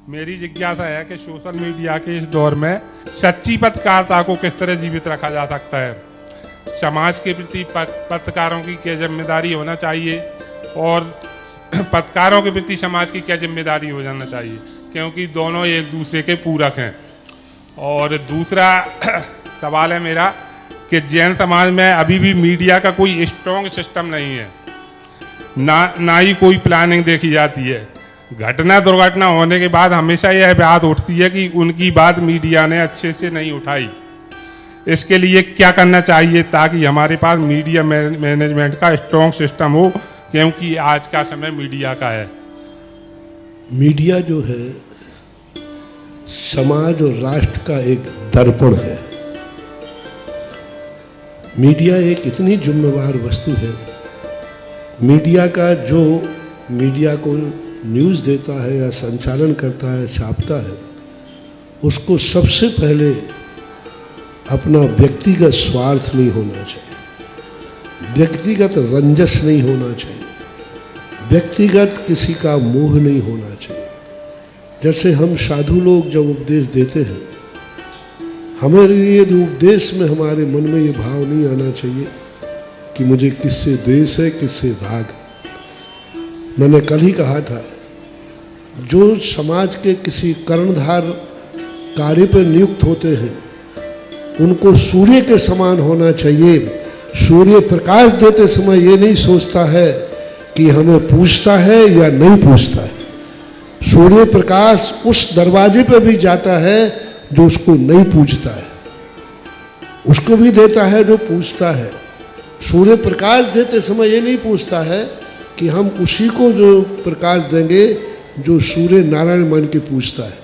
मेरी जिज्ञासा है कि सोशल मीडिया के इस दौर में सच्ची पत्रकारिता को किस तरह जीवित रखा जा सकता है। समाज के प्रति पत्रकारों की क्या जिम्मेदारी होना चाहिए और पत्रकारों के प्रति समाज की क्या जिम्मेदारी हो जाना चाहिए, क्योंकि दोनों एक दूसरे के पूरक हैं। और दूसरा सवाल है मेरा कि जैन समाज में अभी भी मीडिया का कोई स्ट्रॉन्ग सिस्टम नहीं है, ना ही कोई प्लानिंग देखी जाती है। घटना दुर्घटना होने के बाद हमेशा यह बात उठती है कि उनकी बात मीडिया ने अच्छे से नहीं उठाई। इसके लिए क्या करना चाहिए ताकि हमारे पास मीडिया मैनेजमेंट का स्ट्रॉन्ग सिस्टम हो, क्योंकि आज का समय मीडिया का है। मीडिया जो है समाज और राष्ट्र का एक दर्पण है। मीडिया एक इतनी जिम्मेवार वस्तु है। मीडिया का जो मीडिया को न्यूज़ देता है या संचालन करता है, छापता है, उसको सबसे पहले अपना व्यक्तिगत स्वार्थ नहीं होना चाहिए, व्यक्तिगत रंजस नहीं होना चाहिए, व्यक्तिगत किसी का मोह नहीं होना चाहिए। जैसे हम साधु लोग जब उपदेश देते हैं, हमारे लिए उपदेश में हमारे मन में ये भाव नहीं आना चाहिए कि मुझे किससे द्वेष है, किससे राग। मैंने कल ही कहा था, जो समाज के किसी कर्णधार कार्य पर नियुक्त होते हैं उनको सूर्य के समान होना चाहिए। सूर्य प्रकाश देते समय ये नहीं सोचता है कि हमें पूछता है या नहीं पूछता है। सूर्य प्रकाश उस दरवाजे पे भी जाता है जो उसको नहीं पूछता है, उसको भी देता है जो पूछता है। सूर्य प्रकाश देते समय ये नहीं पूछता है कि हम उसी को जो प्रकाश देंगे जो सूर्य नारायण मान के पूछता है,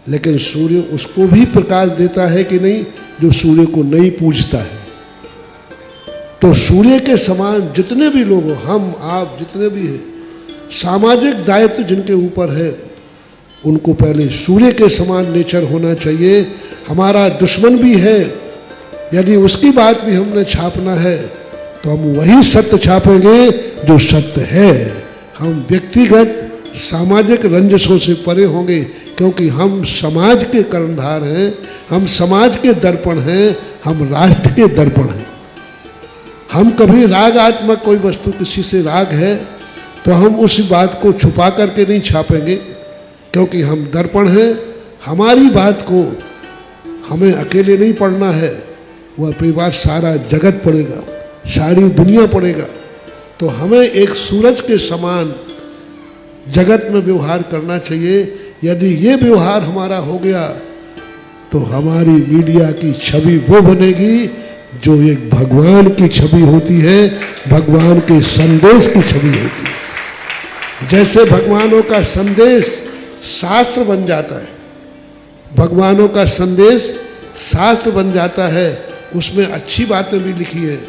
लेकिन सूर्य उसको भी प्रकाश देता है कि नहीं जो सूर्य को नहीं पूछता है। तो सूर्य के समान जितने भी लोग, हम आप जितने भी हैं, सामाजिक दायित्व जिनके ऊपर है, उनको पहले सूर्य के समान नेचर होना चाहिए। हमारा दुश्मन भी है, यदि उसकी बात भी हमने छापना है तो हम वही सत्य छापेंगे जो सत्य है। हम व्यक्तिगत सामाजिक रंजसों से परे होंगे, क्योंकि हम समाज के कर्णधार हैं, हम समाज के दर्पण हैं, हम राष्ट्र के दर्पण हैं। हम कभी रागात्मक कोई वस्तु, किसी से राग है तो हम उस बात को छुपा करके नहीं छापेंगे, क्योंकि हम दर्पण हैं। हमारी बात को हमें अकेले नहीं पढ़ना है, वह कई बार सारा जगत पड़ेगा, सारी दुनिया पड़ेगा। तो हमें एक सूरज के समान जगत में व्यवहार करना चाहिए। यदि ये व्यवहार हमारा हो गया तो हमारी मीडिया की छवि वो बनेगी जो एक भगवान की छवि होती है, भगवान के संदेश की छवि होती है। जैसे भगवानों का संदेश शास्त्र बन जाता है, भगवानों का संदेश शास्त्र बन जाता है, उसमें अच्छी बातें भी लिखी है।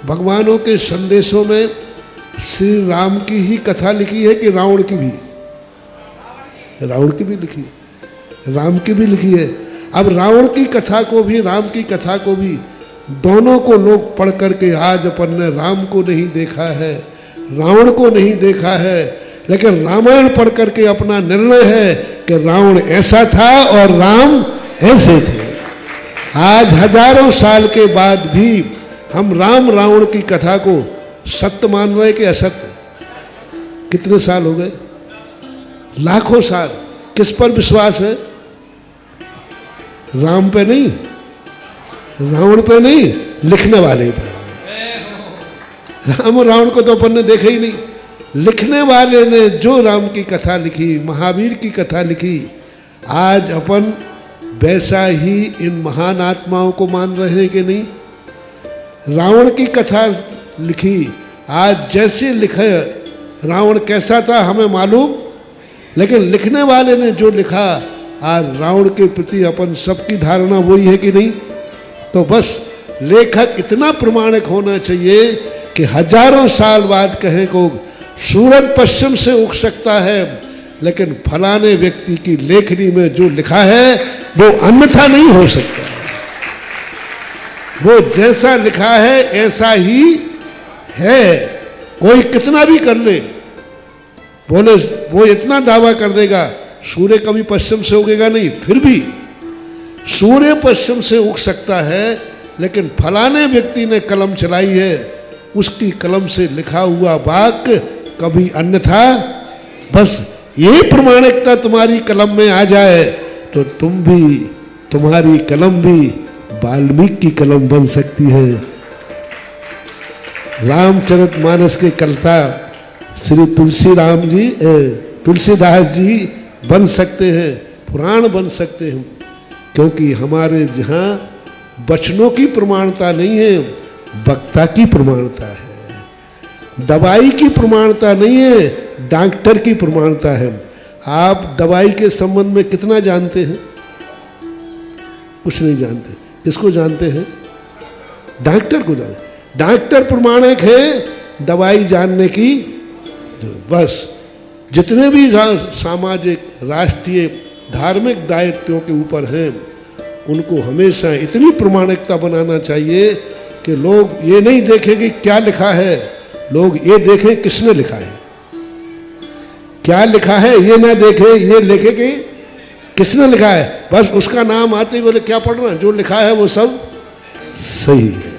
भगवानों के संदेशों में श्री राम की ही कथा लिखी है कि रावण की भी? रावण की भी लिखी है, राम की भी लिखी है। अब रावण की कथा को भी, राम की कथा को भी, दोनों को लोग पढ़ करके आज अपन ने राम को नहीं देखा है, रावण को नहीं देखा है, लेकिन रामायण पढ़ करके अपना निर्णय है कि रावण ऐसा था और राम ऐसे थे। आज हजारों साल के बाद भी हम राम रावण की कथा को सत्य मान रहे कि असत्य? कितने साल हो गए? लाखों साल। किस पर विश्वास है? राम पे नहीं, रावण पे नहीं, लिखने वाले पे। राम और रावण को तो अपन ने देखा ही नहीं, लिखने वाले ने जो राम की कथा लिखी, महावीर की कथा लिखी, आज अपन वैसा ही इन महान आत्माओं को मान रहे हैं कि नहीं? रावण की कथा लिखी, आज जैसे लिखे, रावण कैसा था हमें मालूम, लेकिन लिखने वाले ने जो लिखा, आज रावण के प्रति अपन सबकी धारणा वही है कि नहीं? तो बस लेखक इतना प्रमाणिक होना चाहिए कि हजारों साल बाद कहें को सूरज पश्चिम से उग सकता है, लेकिन फलाने व्यक्ति की लेखनी में जो लिखा है वो अन्यथा नहीं हो सकता। वो जैसा लिखा है ऐसा ही है, कोई कितना भी कर ले। बोले वो इतना दावा कर देगा सूर्य कभी पश्चिम से उगेगा नहीं, फिर भी सूर्य पश्चिम से उग सकता है, लेकिन फलाने व्यक्ति ने कलम चलाई है, उसकी कलम से लिखा हुआ वाक्य कभी अन्यथा। बस ये प्रमाणिकता तुम्हारी कलम में आ जाए तो तुम भी, तुम्हारी कलम भी वाल्मीकि की कलम बन सकती है। रामचरितमानस के कर्ता श्री तुलसीदास जी बन सकते हैं, पुराण बन सकते हैं, क्योंकि हमारे यहाँ वचनों की प्रमाणता नहीं है, वक्ता की प्रमाणता है। दवाई की प्रमाणता नहीं है, डॉक्टर की प्रमाणता है। आप दवाई के संबंध में कितना जानते हैं? कुछ नहीं जानते। किसको जानते हैं? डॉक्टर को जानते। डॉक्टर प्रमाणिक है, दवाई जानने की बस। जितने भी सामाजिक, राष्ट्रीय, धार्मिक दायित्वों के ऊपर हैं, उनको हमेशा इतनी प्रमाणिकता बनाना चाहिए कि लोग ये नहीं देखें कि क्या लिखा है, लोग ये देखें किसने लिखा है। क्या लिखा है ये ना देखे, ये लिखे कि किसने लिखा है। बस उसका नाम आते ही बोले क्या पढ़ना, जो लिखा है वो सब सही है।